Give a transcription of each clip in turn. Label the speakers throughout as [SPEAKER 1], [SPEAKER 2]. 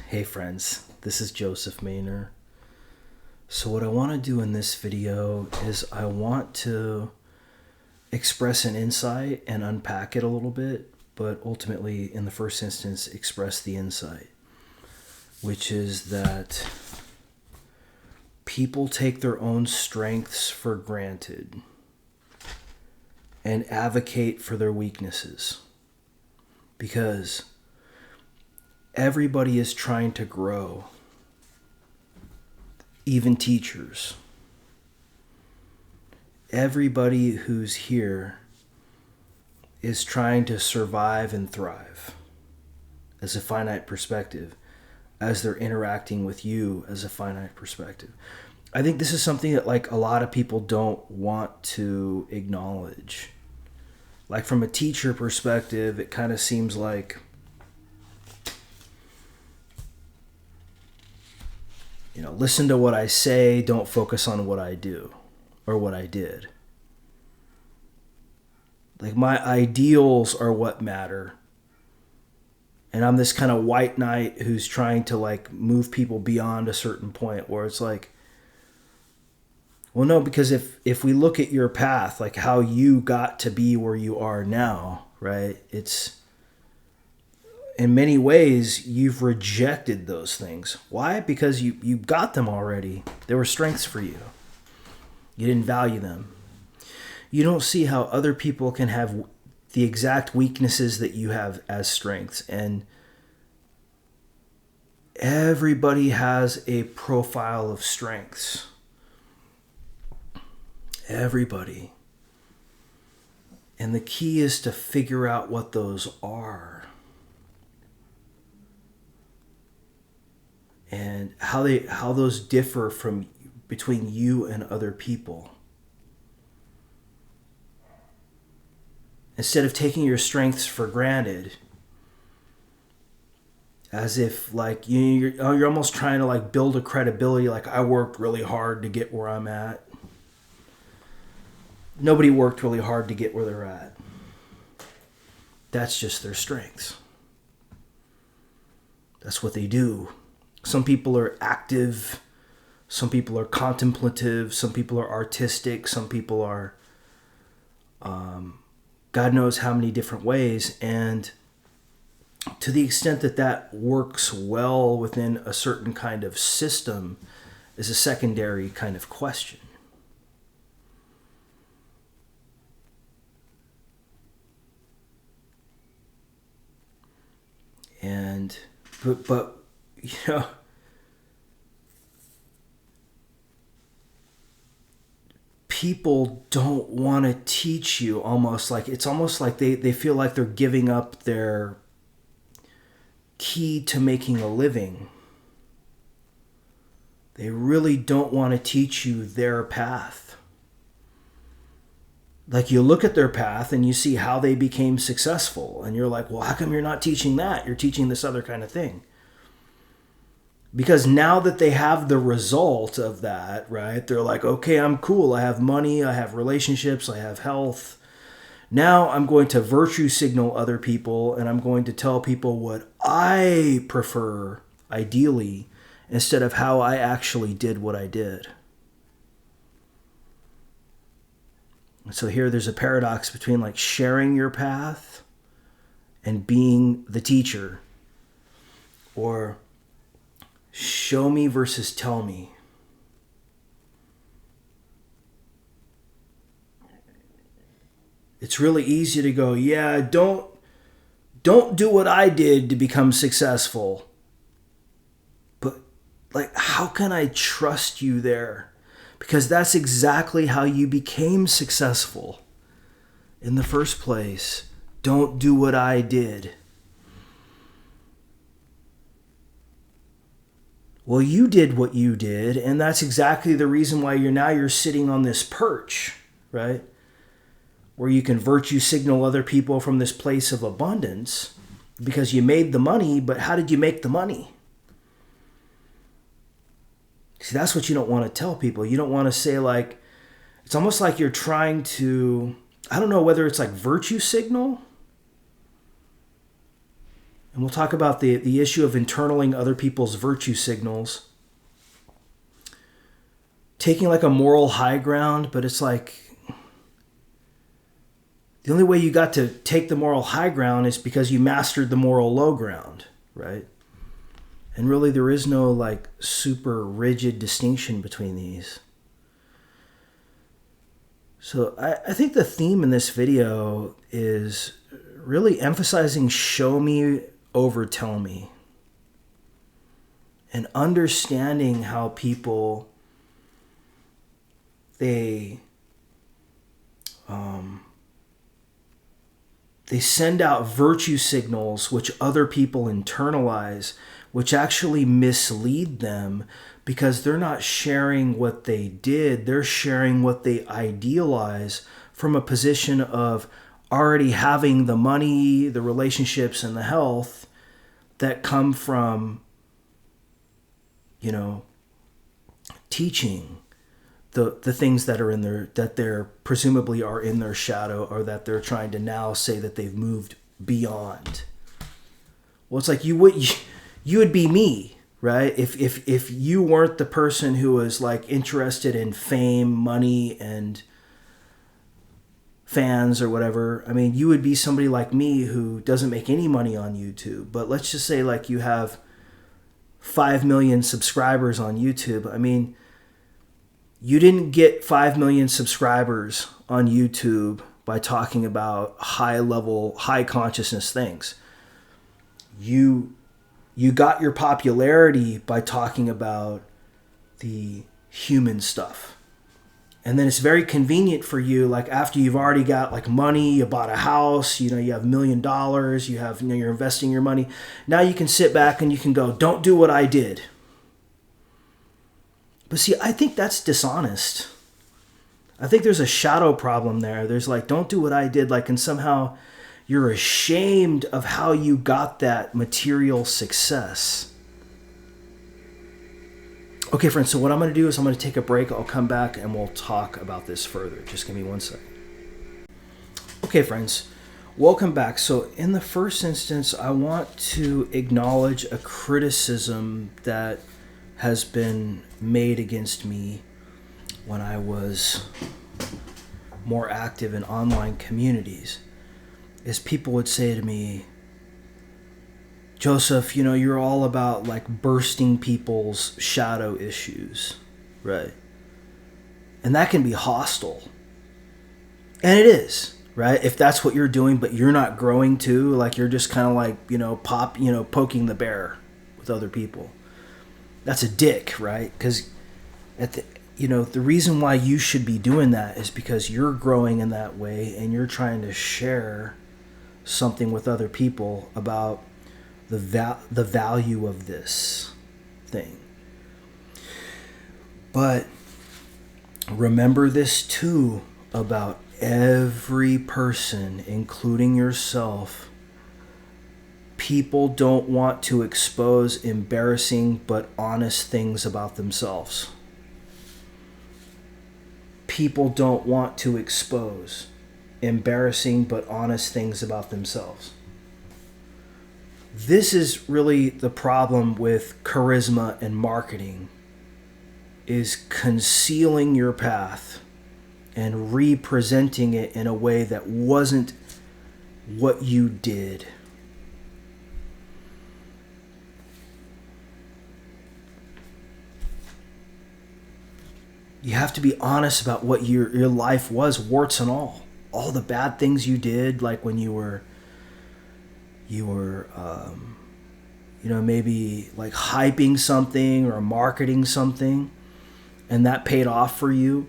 [SPEAKER 1] Hey friends, this is Joseph Maynor. So what I want to do in this video is I want to express an insight and unpack it a little bit, but ultimately in the first instance express the insight, which is that people take their own strengths for granted and advocate for their weaknesses because everybody is trying to grow, even teachers. Everybody who's here is trying to survive and thrive as a finite perspective, as they're interacting with you as a finite perspective. I think this is something that a lot of people don't want to acknowledge. Like from a teacher perspective, it kind of seems like, listen to what I say, don't focus on what I do or what I did. Like my ideals are what matter. And I'm this kind of white knight who's trying to move people beyond a certain point where it's like, well, no, because if we look at your path, like how you got to be where you are now, right? It's in many ways, you've rejected those things. Why? Because you got them already. They were strengths for you. You didn't value them. You don't see how other people can have the exact weaknesses that you have as strengths. And everybody has a profile of strengths. Everybody. And the key is to figure out what those are. And how those differ from between you and other people. Instead of taking your strengths for granted, as if you're almost trying to build a credibility, like I worked really hard to get where I'm at. Nobody worked really hard to get where they're at. That's just their strengths. That's what they do. Some people are active, some people are contemplative, some people are artistic, some people are God knows how many different ways. And to the extent that that works well within a certain kind of system is a secondary kind of question. But people don't want to teach you. It's almost like they feel like they're giving up their key to making a living. They really don't want to teach you their path. Like you look at their path and you see how they became successful. And you're like, well, how come you're not teaching that? You're teaching this other kind of thing. Because now that they have the result of that, right? They're like, okay, I'm cool. I have money. I have relationships. I have health. Now I'm going to virtue signal other people and I'm going to tell people what I prefer, ideally, instead of how I actually did what I did. So here there's a paradox between sharing your path and being the teacher, or show me versus tell me. It's really easy to go, yeah, don't do what I did to become successful. But how can I trust you there? Because that's exactly how you became successful in the first place. Don't do what I did. Well, you did what you did, and that's exactly the reason why you're sitting on this perch, right? Where you can virtue signal other people from this place of abundance because you made the money, but how did you make the money? See, that's what you don't want to tell people. You don't want to say it's almost like you're trying to, I don't know whether it's virtue signal And we'll talk about the issue of internaling other people's virtue signals. Taking like a moral high ground, but it's like the only way you got to take the moral high ground is because you mastered the moral low ground, right? And really there is no like super rigid distinction between these. So I think the theme in this video is really emphasizing show me over tell me. And understanding how people, they send out virtue signals which other people internalize, which actually mislead them because they're not sharing what they did. They're sharing what they idealize from a position of already having the money, the relationships, and the health that come from, teaching the things that are in their, that they're presumably are in their shadow, or that they're trying to now say that they've moved beyond. Well, it's like you would be me, right? If you weren't the person who was like interested in fame, money, and fans or whatever. I mean, you would be somebody like me who doesn't make any money on YouTube. But let's just say like you have 5 million subscribers on YouTube. I mean, you didn't get 5 million subscribers on YouTube by talking about high level, high consciousness things. You got your popularity by talking about the human stuff. And then it's very convenient for you, like after you've already got like money, you bought a house, you have $1 million, you have, you're investing your money. Now you can sit back and you can go, don't do what I did. But see, I think that's dishonest. I think there's a shadow problem there. There's like, don't do what I did, like, and somehow you're ashamed of how you got that material success. Okay, friends, so what I'm going to do is I'm going to take a break. I'll come back and we'll talk about this further. Just give me 1 second. Okay, friends, welcome back. So in the first instance, I want to acknowledge a criticism that has been made against me when I was more active in online communities. Is people would say to me, Joseph, you're all about like bursting people's shadow issues, right? And that can be hostile. And it is, right? If that's what you're doing, but you're not growing too, like you're just kind of like, poking the bear with other people. That's a dick, right? Because the reason why you should be doing that is because you're growing in that way and you're trying to share something with other people about the value of this thing. But remember this too about every person, including yourself. People don't want to expose embarrassing but honest things about themselves. People don't want to expose embarrassing but honest things about themselves. This is really the problem with charisma and marketing, is concealing your path and representing it in a way that wasn't what you did. You have to be honest about what your life was, warts and all the bad things you did, like when you were maybe like hyping something or marketing something, and that paid off for you.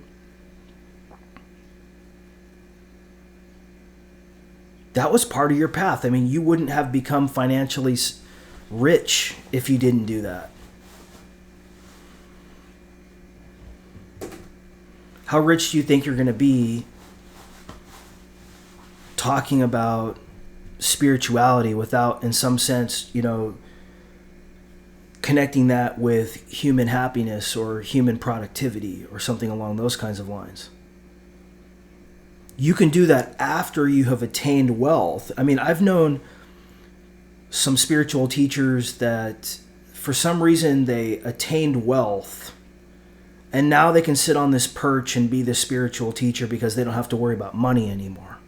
[SPEAKER 1] That was part of your path. I mean, you wouldn't have become financially rich if you didn't do that. How rich do you think you're going to be talking about spirituality without, in some sense, connecting that with human happiness or human productivity or something along those kinds of lines? You can do that after you have attained wealth. I mean, I've known some spiritual teachers that for some reason they attained wealth and now they can sit on this perch and be the spiritual teacher because they don't have to worry about money anymore.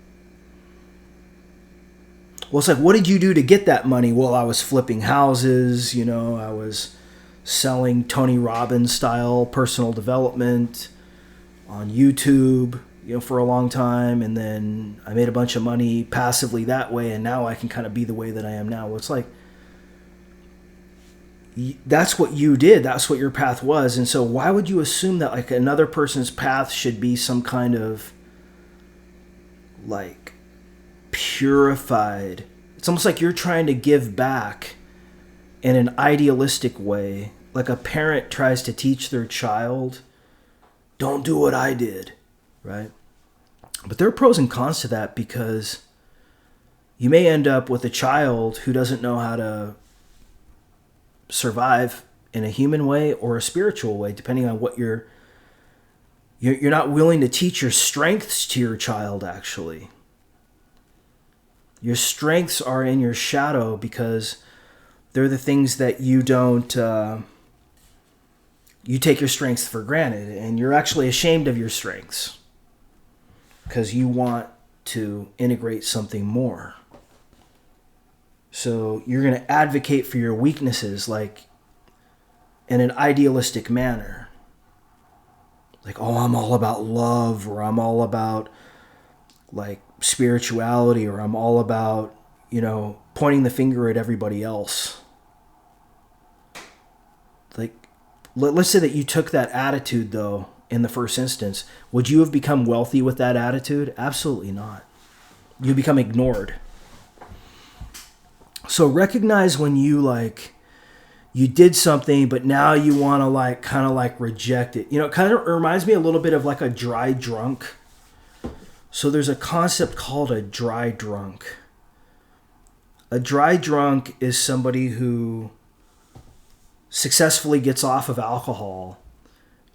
[SPEAKER 1] Well, it's like, what did you do to get that money? Well, I was flipping houses, I was selling Tony Robbins style personal development on YouTube, for a long time. And then I made a bunch of money passively that way. And now I can kind of be the way that I am now. Well, it's like, that's what you did. That's what your path was. And so why would you assume that like another person's path should be some kind of like purified? It's almost like you're trying to give back in an idealistic way. Like a parent tries to teach their child, don't do what I did, right? But there are pros and cons to that, because you may end up with a child who doesn't know how to survive in a human way or a spiritual way, depending on what you're not willing to teach your strengths to your child, actually. Your strengths are in your shadow because they're the things that you don't, you take your strengths for granted, and you're actually ashamed of your strengths because you want to integrate something more. So you're going to advocate for your weaknesses like in an idealistic manner. Like, oh, I'm all about love, or I'm all about like spirituality, or I'm all about, pointing the finger at everybody else. Like, let's say that you took that attitude though in the first instance. Would you have become wealthy with that attitude? Absolutely not. You become ignored. So recognize when you did something, but now you want to kind of reject it. It kind of reminds me a little bit of like a dry drunk. So there's a concept called a dry drunk. A dry drunk is somebody who successfully gets off of alcohol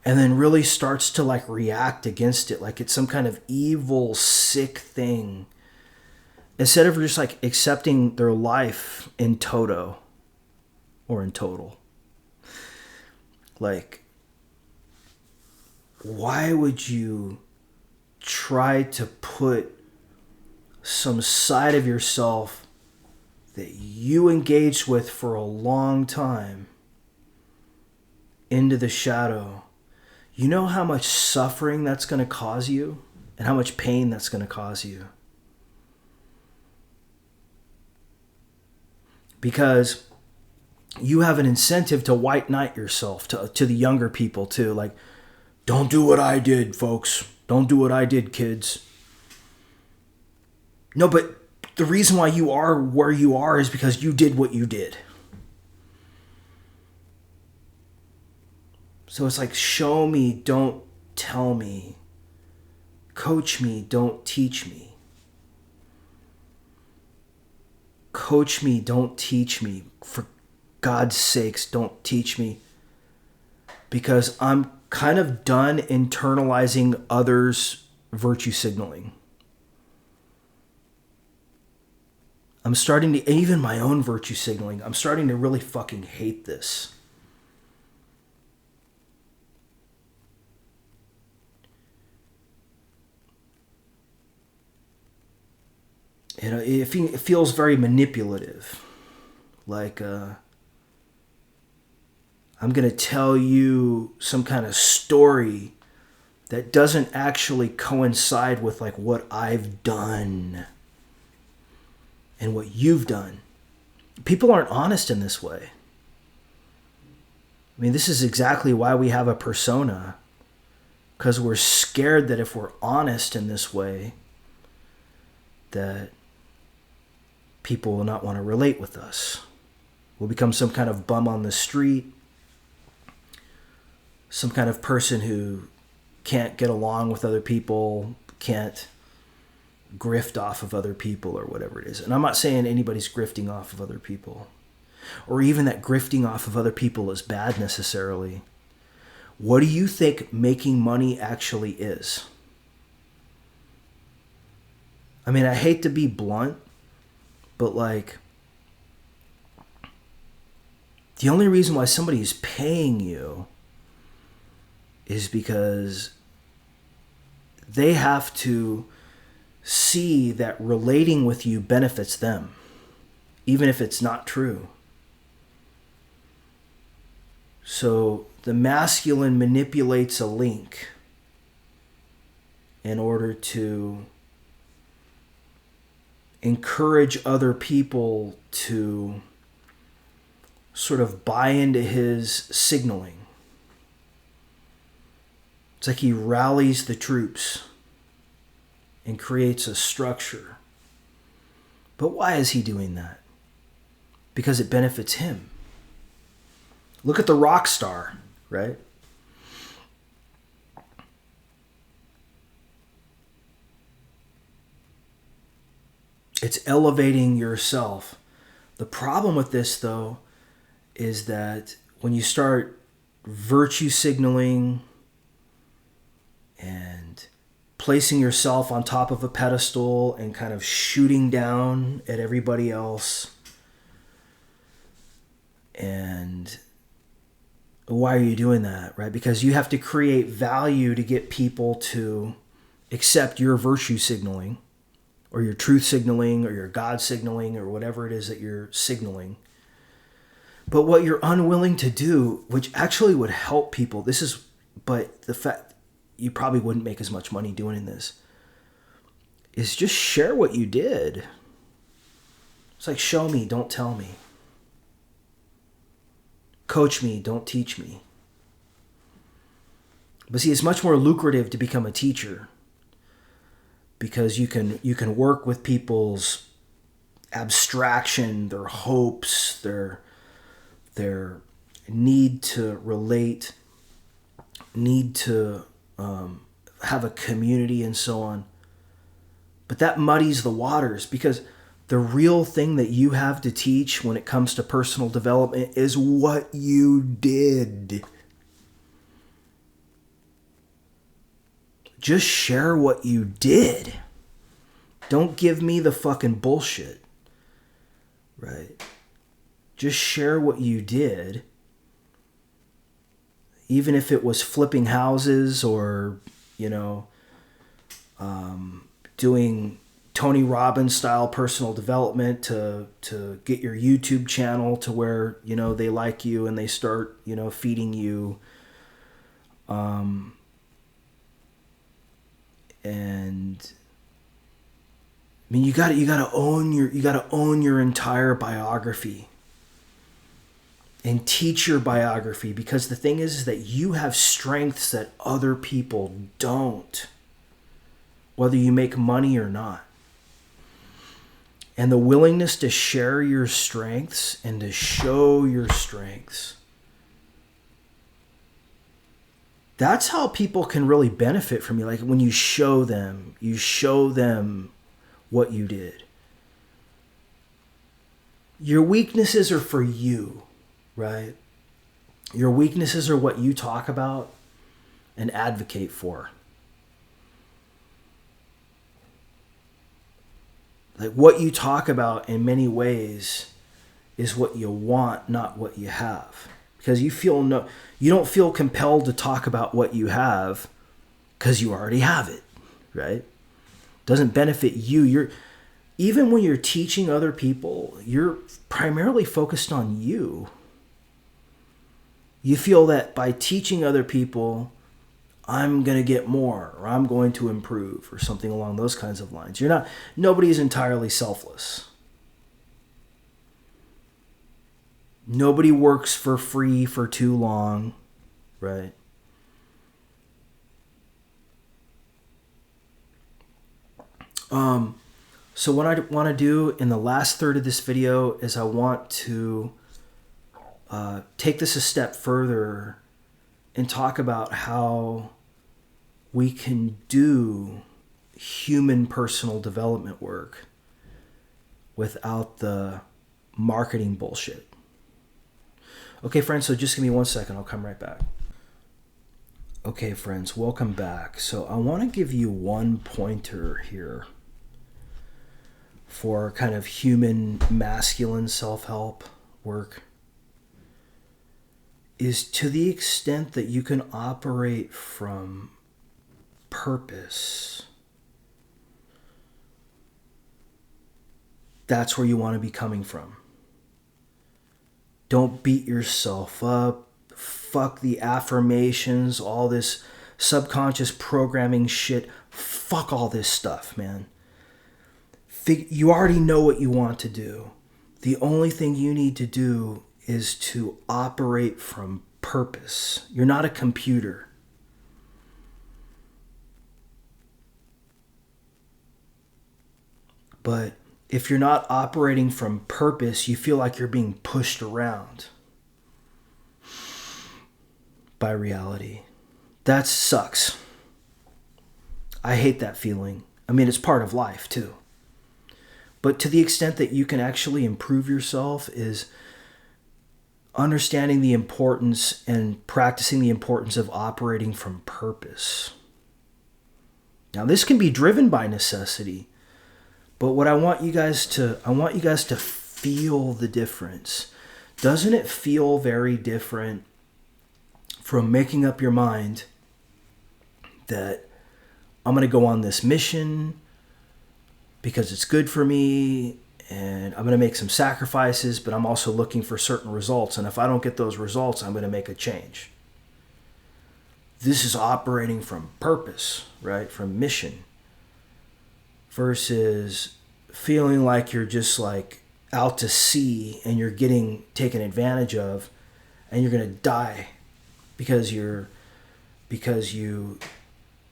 [SPEAKER 1] and then really starts to react against it like it's some kind of evil, sick thing. Instead of just accepting their life in toto or in total. Why would you try to put some side of yourself that you engaged with for a long time into the shadow? You know how much suffering that's going to cause you and how much pain that's going to cause you. Because you have an incentive to white knight yourself to the younger people too. Don't do what I did, folks. Don't do what I did, kids. No, but the reason why you are where you are is because you did what you did. So it's show me, don't tell me. Coach me, don't teach me. Coach me, don't teach me. For God's sakes, don't teach me. Because I'm kind of done internalizing others' virtue signaling. I'm starting to, even my own virtue signaling, I'm starting to really fucking hate this. It feels very manipulative. I'm going to tell you some kind of story that doesn't actually coincide with what I've done and what you've done. People aren't honest in this way. I mean, this is exactly why we have a persona, because we're scared that if we're honest in this way, that people will not want to relate with us. We'll become some kind of bum on the street, some kind of person who can't get along with other people, can't grift off of other people or whatever it is. And I'm not saying anybody's grifting off of other people, or even that grifting off of other people is bad necessarily. What do you think making money actually is? I mean, I hate to be blunt, but The only reason why somebody is paying you is because they have to see that relating with you benefits them, even if it's not true. So the masculine manipulates a link in order to encourage other people to sort of buy into his signaling. It's like he rallies the troops and creates a structure. But why is he doing that? Because it benefits him. Look at the rock star, right? It's elevating yourself. The problem with this, though, is that when you start virtue signaling and placing yourself on top of a pedestal and kind of shooting down at everybody else, and why are you doing that, right? Because you have to create value to get people to accept your virtue signaling or your truth signaling or your God signaling or whatever it is that you're signaling. But what you're unwilling to do, which actually would help people, but the fact you probably wouldn't make as much money doing this, is just share what you did. It's like, show me, don't tell me. Coach me, don't teach me. But see, it's much more lucrative to become a teacher because you can work with people's abstraction, their hopes, their need to relate, need to have a community and so on. But that muddies the waters because the real thing that you have to teach when it comes to personal development is what you did. Just share what you did. Don't give me the fucking bullshit. Right? Just share what you did. Even if it was flipping houses or, doing Tony Robbins style personal development to get your YouTube channel to where, they like you and they start, feeding you. And I mean, you gotta own your entire biography and teach your biography, because the thing is that you have strengths that other people don't, whether you make money or not. And the willingness to share your strengths and to show your strengths, that's how people can really benefit from you. Like when you show them what you did. Your weaknesses are for you, right? Your weaknesses are what you talk about and advocate for. Like what you talk about in many ways is what you want, not what you have. Because you don't feel compelled to talk about what you have because you already have it, right? Doesn't benefit you. Even when you're teaching other people, you're primarily focused on you. You feel that by teaching other people, I'm going to get more, or I'm going to improve, or something along those kinds of lines. Nobody's entirely selfless. Nobody works for free for too long, right? So what I want to do in the last third of this video is I want to take this a step further and talk about how we can do human personal development work without the marketing bullshit. Okay, friends, so just give me 1 second. I'll come right back. Okay, friends, welcome back. So I want to give you one pointer here for kind of human masculine self-help work. is to the extent that you can operate from purpose, that's where you want to be coming from. Don't beat yourself up. Fuck the affirmations, all this subconscious programming shit. Fuck all this stuff, man. You already know what you want to do. The only thing you need to do is to operate from purpose. You're not a computer. But if you're not operating from purpose, you feel like you're being pushed around by reality. That sucks. I hate that feeling. I mean, it's part of life too. But to the extent that you can actually improve yourself is understanding the importance and practicing the importance of operating from purpose. Now, this can be driven by necessity, but what I want you guys to feel the difference. Doesn't it feel very different from making up your mind that I'm going to go on this mission because it's good for me and I'm going to make some sacrifices, but I'm also looking for certain results. And if I don't get those results, I'm going to make a change. This is operating from purpose, right? From mission, versus feeling like you're just like out to sea and you're getting taken advantage of and you're going to die because you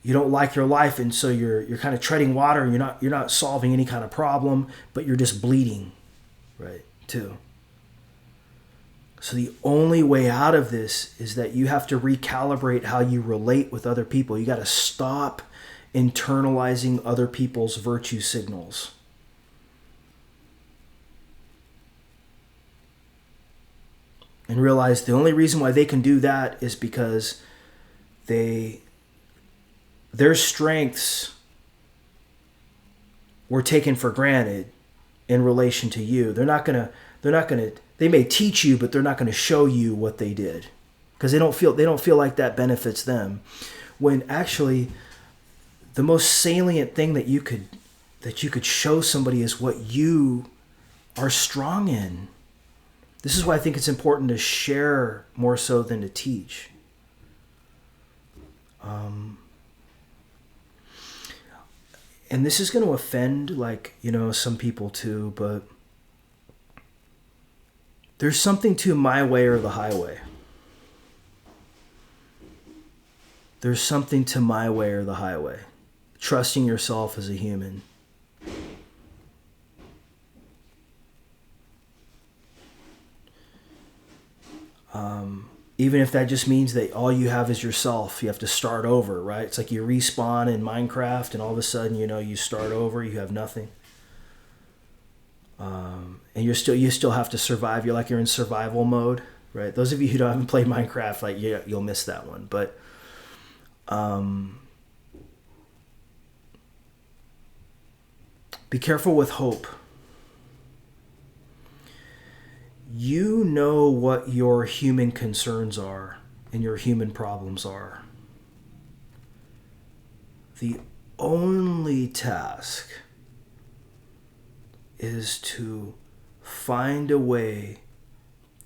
[SPEAKER 1] don't like your life, and so you're kind of treading water and you're not solving any kind of problem, but you're just bleeding, right? Too. So the only way out of this is that you have to recalibrate how you relate with other people. You got to stop internalizing other people's virtue signals. And realize the only reason why they can do that is because their strengths were taken for granted in relation to you. They're not gonna, they may teach you, but they're not gonna show you what they did. Because they don't feel like that benefits them. When actually the most salient thing that you could show somebody is what you are strong in. This is why I think it's important to share more so than to teach. And this is going to offend, some people too, but there's something to my way or the highway. There's something to my way or the highway. Trusting yourself as a human. Even if that just means that all you have is yourself, you have to start over, right? It's like you respawn in Minecraft and all of a sudden, you start over, you have nothing. And you still have to survive. You're in survival mode, right? Those of you who haven't played Minecraft, you'll miss that one. But be careful with hope. You know what your human concerns are and your human problems are. The only task is to find a way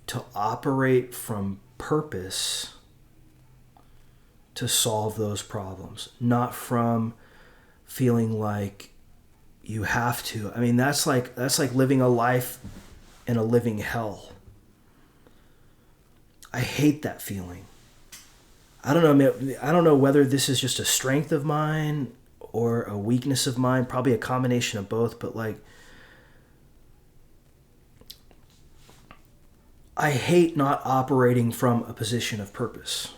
[SPEAKER 1] to operate from purpose to solve those problems, not from feeling like you have to. I mean, that's like living a life in a living hell. I hate that feeling. I don't know whether this is just a strength of mine or a weakness of mine, probably a combination of both, but I hate not operating from a position of purpose.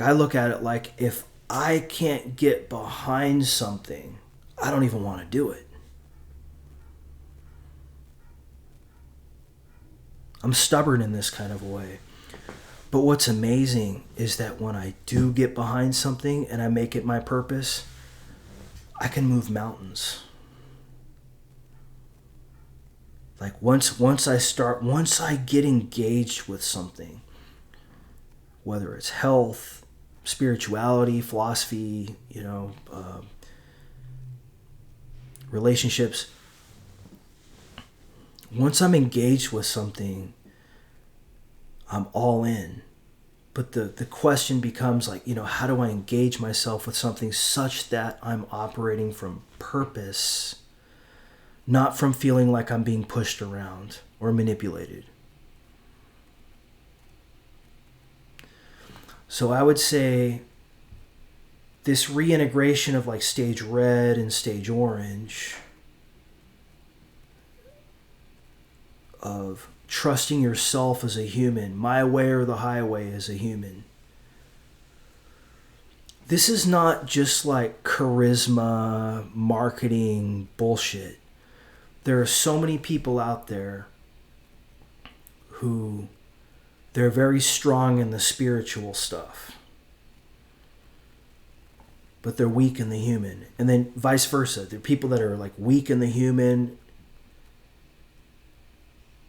[SPEAKER 1] I look at it like if I can't get behind something, I don't even want to do it. I'm stubborn in this kind of a way. But what's amazing is that when I do get behind something and I make it my purpose, I can move mountains. Like once I get engaged with something, whether it's health, spirituality, philosophy, relationships, once I'm engaged with something, I'm all in. But the question becomes like, how do I engage myself with something such that I'm operating from purpose, not from feeling like I'm being pushed around or manipulated? So I would say this reintegration of like stage red and stage orange, of trusting yourself as a human, my way or the highway as a human. This is not just like charisma, marketing bullshit. There are so many people out there who they're very strong in the spiritual stuff, but they're weak in the human. And then vice versa. There are people that are like weak in the human.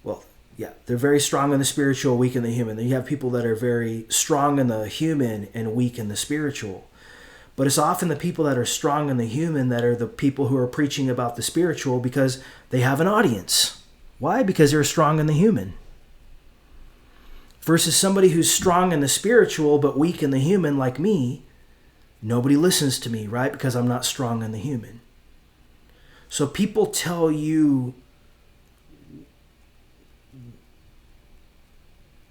[SPEAKER 1] Well, yeah, they're very strong in the spiritual, weak in the human. Then you have people that are very strong in the human and weak in the spiritual. But it's often the people that are strong in the human that are the people who are preaching about the spiritual because they have an audience. Why? Because they're strong in the human. Versus somebody who's strong in the spiritual but weak in the human like me, nobody listens to me, right? Because I'm not strong in the human. So people tell you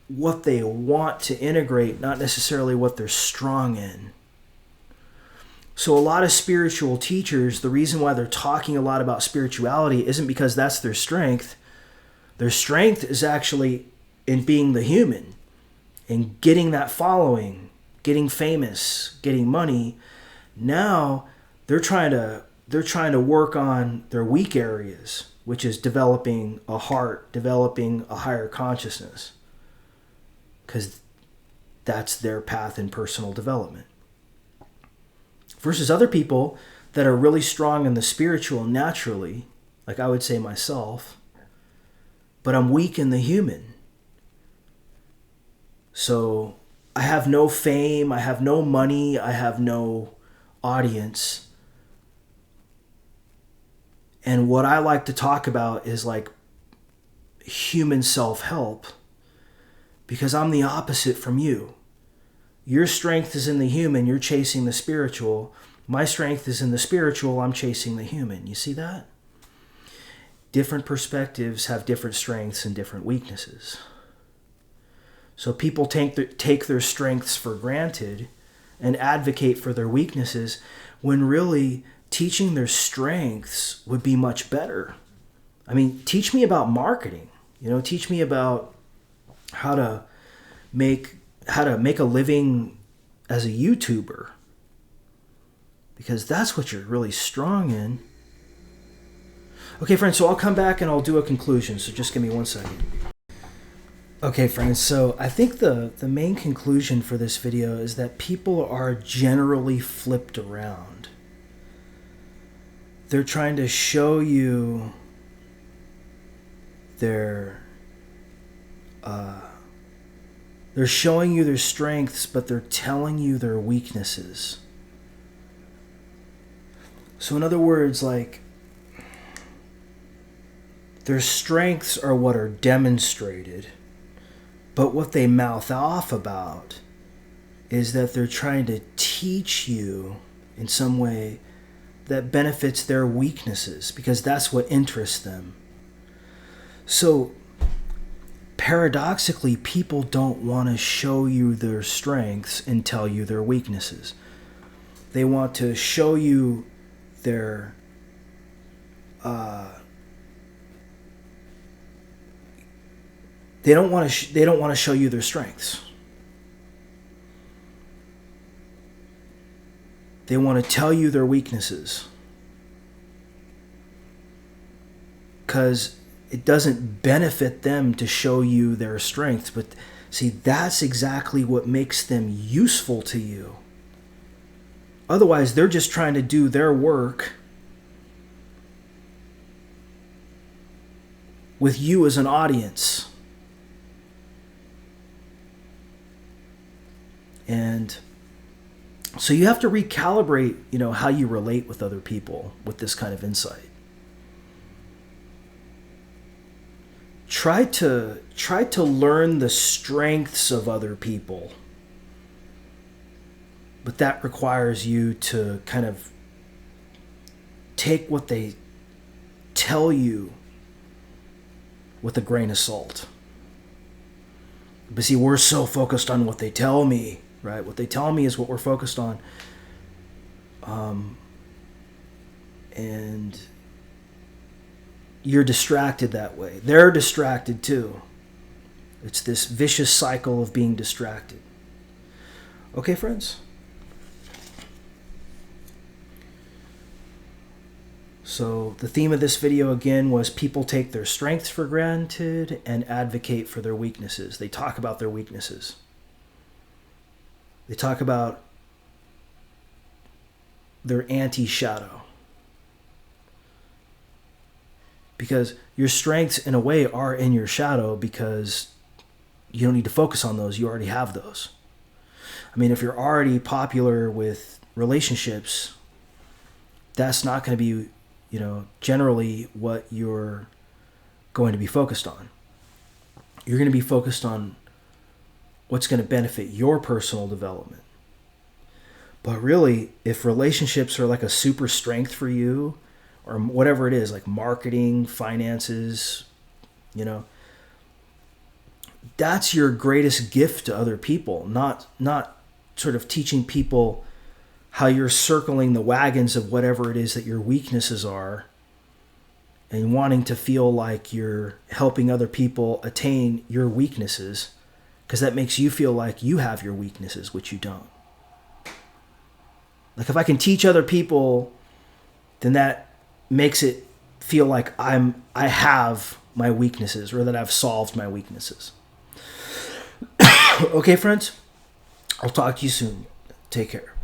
[SPEAKER 1] what they want to integrate, not necessarily what they're strong in. So a lot of spiritual teachers, the reason why they're talking a lot about spirituality isn't because that's their strength. Their strength is actually in being the human, in getting that following, getting famous, getting money. Now they're trying to work on their weak areas, which is developing a heart, developing a higher consciousness, because that's their path in personal development. Versus other people that are really strong in the spiritual naturally, like I would say myself, but I'm weak in the human. So I have no fame, I have no money, I have no audience. And what I like to talk about is like human self-help, because I'm the opposite from you. Your strength is in the human, you're chasing the spiritual. My strength is in the spiritual, I'm chasing the human. You see that? Different perspectives have different strengths and different weaknesses. So people take their strengths for granted and advocate for their weaknesses, when really teaching their strengths would be much better. I mean, teach me about marketing. Teach me about how to make a living as a YouTuber, because that's what you're really strong in. Okay, friends, so I'll come back and I'll do a conclusion, so just give me 1 second. Okay, friends, so I think the main conclusion for this video is that people are generally flipped around. They're trying to show you they're showing you their strengths, but they're telling you their weaknesses. So in other words, like, their strengths are what are demonstrated, but what they mouth off about is that they're trying to teach you in some way that benefits their weaknesses, because that's what interests them. So paradoxically, people don't want to show you their strengths and tell you their weaknesses. They want to show you their they don't want to show you their strengths. They want to tell you their weaknesses, because it doesn't benefit them to show you their strengths. But see, that's exactly what makes them useful to you. Otherwise, they're just trying to do their work with you as an audience. And so you have to recalibrate, how you relate with other people with this kind of insight. Try to learn the strengths of other people. But that requires you to kind of take what they tell you with a grain of salt. But see, we're so focused on what they tell me, right? What they tell me is what we're focused on. And you're distracted that way. They're distracted too. It's this vicious cycle of being distracted. Okay, friends? So the theme of this video again was people take their strengths for granted and advocate for their weaknesses. They talk about their weaknesses. They talk about their anti-shadow. Because your strengths in a way are in your shadow because you don't need to focus on those. You already have those. I mean, if you're already popular with relationships, that's not going to be generally what you're going to be focused on. You're going to be focused on what's going to benefit your personal development. But really, if relationships are like a super strength for you, or whatever it is, like marketing, finances, that's your greatest gift to other people, not sort of teaching people how you're circling the wagons of whatever it is that your weaknesses are and wanting to feel like you're helping other people attain your weaknesses because that makes you feel like you have your weaknesses, which you don't. Like if I can teach other people, then that makes it feel like I have my weaknesses or that I've solved my weaknesses. Okay, friends? I'll talk to you soon. Take care.